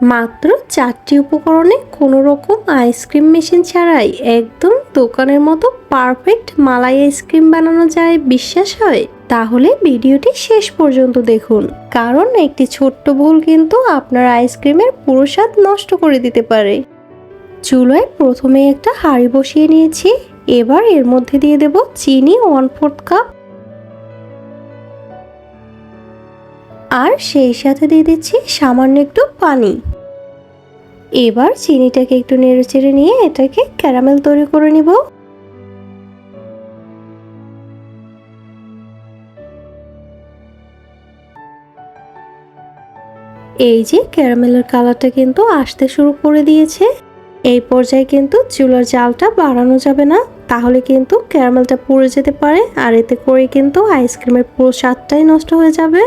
মাত্র 4টি উপকরণে কোনো রকম আইসক্রিম মেশিন ছাড়াই একদম দোকানের মতো পারফেক্ট মালাই আইসক্রিম বানানো যায়, বিশ্বাস হয়? তাহলে ভিডিওটি শেষ পর্যন্ত দেখুন, কারণ একটি ছোট্ট ভুল কিন্তু আপনার আইসক্রিমের পুরো স্বাদ নষ্ট করে দিতে পারে। চুলায় প্রথমে একটা হাঁড়ি বসিয়ে নিয়েছি। এবার এর মধ্যে দিয়ে দেব চিনি 1/4 কাপ, আর সেই সাথে দিয়ে দিচ্ছি সামান্য একটু পানি। এবার চিনিটাকে একটু নেড়েচেড়ে নিয়ে এটাকে ক্যারামেল তৈরি করে নিব। এই যে ক্যারামেলের কালারটা কিন্তু আসতে শুরু করে দিয়েছে। এই পর্যায়ে কিন্তু চুলার জালটা বাড়ানো যাবে না, তাহলে কিন্তু ক্যারামেলটা পুড়ে যেতে পারে, আর এতে করে কিন্তু আইসক্রিমের পুরো স্বাদটাই নষ্ট হয়ে যাবে।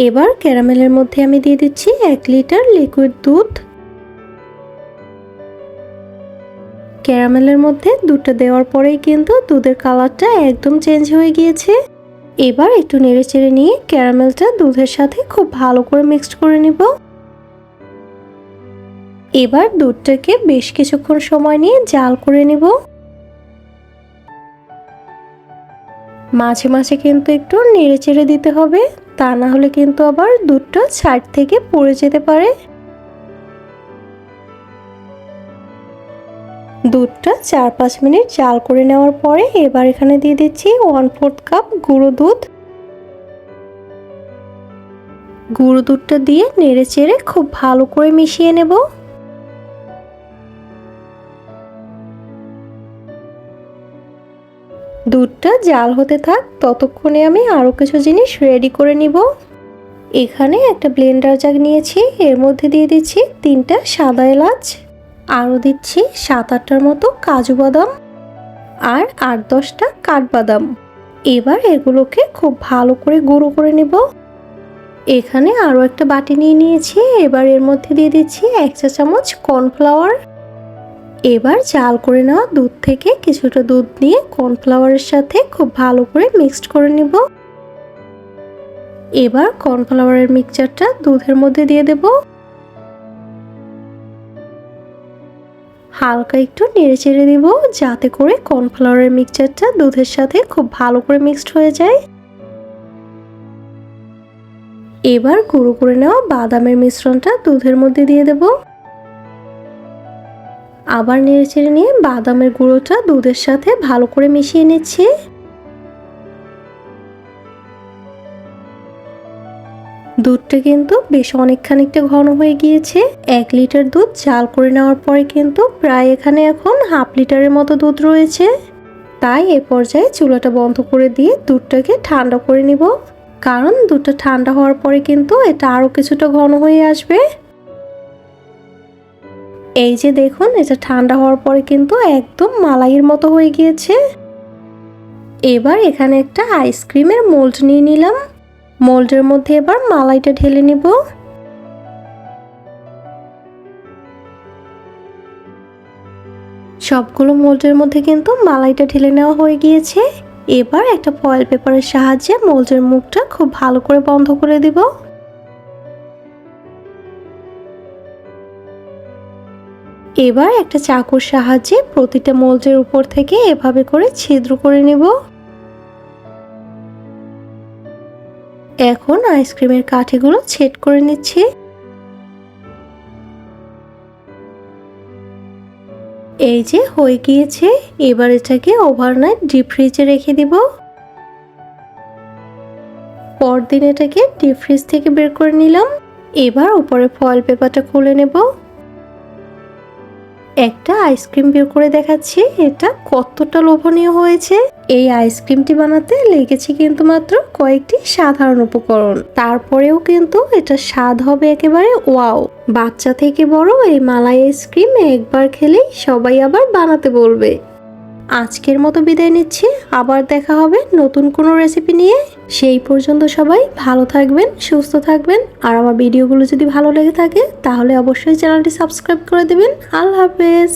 এবার ক্যারামেলের মধ্যে আমি দিয়ে দিচ্ছি 1 লিটার লিকুইড দুধ। ক্যারামেলের মধ্যে দুধটা দেওয়ার পরেই কিন্তু দুধের কালারটা একদম চেঞ্জ হয়ে গিয়েছে। এবার একটু নেড়েচেড়ে নিয়ে ক্যারামেলটা দুধের সাথে খুব ভালো করে মিক্সড করে নিব। এবার দুধটাকে বেশ কিছুক্ষণ সময় নিয়ে জাল করে নিব। মাঝে মাঝে কিন্তু একটু নেড়েচেড়ে দিতে হবে, তা না হলে কিন্তু আবার দুধটা সাইড থেকে পড়ে যেতে পারে। দুধটা 4-5 মিনিট জাল করে নেওয়ার পরে এবার এখানে দিয়ে দিচ্ছি 1/4 কাপ গুঁড়ো দুধ। গুঁড়ো দুধটা দিয়ে নেড়েচেড়ে খুব ভালো করে মিশিয়ে নেব। দুধটা জাল হতে থাক, ততক্ষণে আমি আরও কিছু জিনিস রেডি করে নিব। এখানে একটা ব্লেন্ডার জাগ নিয়েছি, এর মধ্যে দিয়ে দিচ্ছি 3টা সাদা এলাচ, আরও দিচ্ছি 7-8টার মতো কাজু বাদাম আর 8-10টা কাঠবাদাম। এবার এগুলোকে খুব ভালো করে গুঁড়ো করে নেব। এখানে আরও একটা বাটি নিয়ে নিয়েছি, এবার এর মধ্যে দিয়ে দিচ্ছি 1 চা চামচ কর্নফ্লাওয়ার। এবার জাল করে নেওয়া দুধ থেকে কিছুটা দুধ নিয়ে কর্নফ্লাওয়ারের সাথে খুব ভালো করে মিক্সড করে নিব। এবার কর্নফ্লাওয়ারের মিক্সচারটা দুধের মধ্যে দিয়ে দেব। হালকা একটু নেড়েচেড়ে দিব, যাতে করে কর্নফ্লাওয়ারের মিক্সচারটা দুধের সাথে খুব ভালো করে মিক্সড হয়ে যায়। এবার গুঁড়ো করে নেওয়া বাদামের মিশ্রণটা দুধের মধ্যে দিয়ে দেব। আবার নেড়েচেড়ে নিয়ে বাদামের গুঁড়োটা দুধের সাথে ভালো করে মিশিয়ে নিচ্ছি। দুধটা কিন্তু বেশ অনেকখানিকটা ঘন হয়ে গিয়েছে। 1 লিটার দুধ জাল করে নেওয়ার পরে কিন্তু প্রায় এখানে এখন 1/2 লিটারের মতো দুধ রয়েছে। তাই এ পর্যায়ে চুলাটা বন্ধ করে দিয়ে দুধটাকে ঠান্ডা করে নিব, কারণ দুধটা ঠান্ডা হওয়ার পরে কিন্তু এটা আরও কিছুটা ঘন হয়ে আসবে। এই যে দেখুন, এটা ঠান্ডা হওয়ার পরে কিন্তু একদম মালাইয়ের মতো হয়ে গিয়েছে। এবার এখানে একটা আইসক্রিমের মোল্ড নিয়ে নিলাম। মোল্ডের মধ্যে এবার মালাইটা ঢেলে নিব। সবগুলো মোল্ডের মধ্যে কিন্তু মালাইটা ঢেলে নেওয়া হয়ে গিয়েছে। এবার একটা ফয়েল পেপারের সাহায্যে মোল্ডের মুখটা খুব ভালো করে বন্ধ করে দিব। এবার একটা চাকুর সাহায্যে প্রতিটা মোল্ডের উপর থেকে এভাবে করে ছিদ্র করে নেব। এখন আইসক্রিমের কাঠিগুলো সেট করে নিচ্ছি। এই যে হয়ে গিয়েছে। এবার এটাকে ওভারনাইট ডিপ ফ্রিজে রেখে দিব। পরদিন এটাকে ডিপ ফ্রিজ থেকে বের করে নিলাম। এবার উপরে ফয়েল পেপারটা খুলে নেব। একটা আইসক্রিম বের করে দেখাচ্ছি এটা কতটা লোভনীয় হয়েছে। এই আইসক্রিমটি বানাতে লেগেছে কিন্তু মাত্র কয়েকটি সাধারণ উপকরণ, তারপরেও কিন্তু এটা স্বাদ হবে একেবারে ওয়াও। বাচ্চা থেকে বড় এই মালাই আইসক্রিম একবার খেলেই সবাই আবার বানাতে বলবে। আজকের মতো বিদায় নিচ্ছি, আবার দেখা হবে নতুন কোনো রেসিপি নিয়ে। সেই পর্যন্ত সবাই ভালো থাকবেন, সুস্থ থাকবেন, আর আমার ভিডিওগুলো যদি ভালো লেগে থাকে তাহলে অবশ্যই চ্যানেলটি সাবস্ক্রাইব করে দেবেন। আল্লাহ হাফেজ।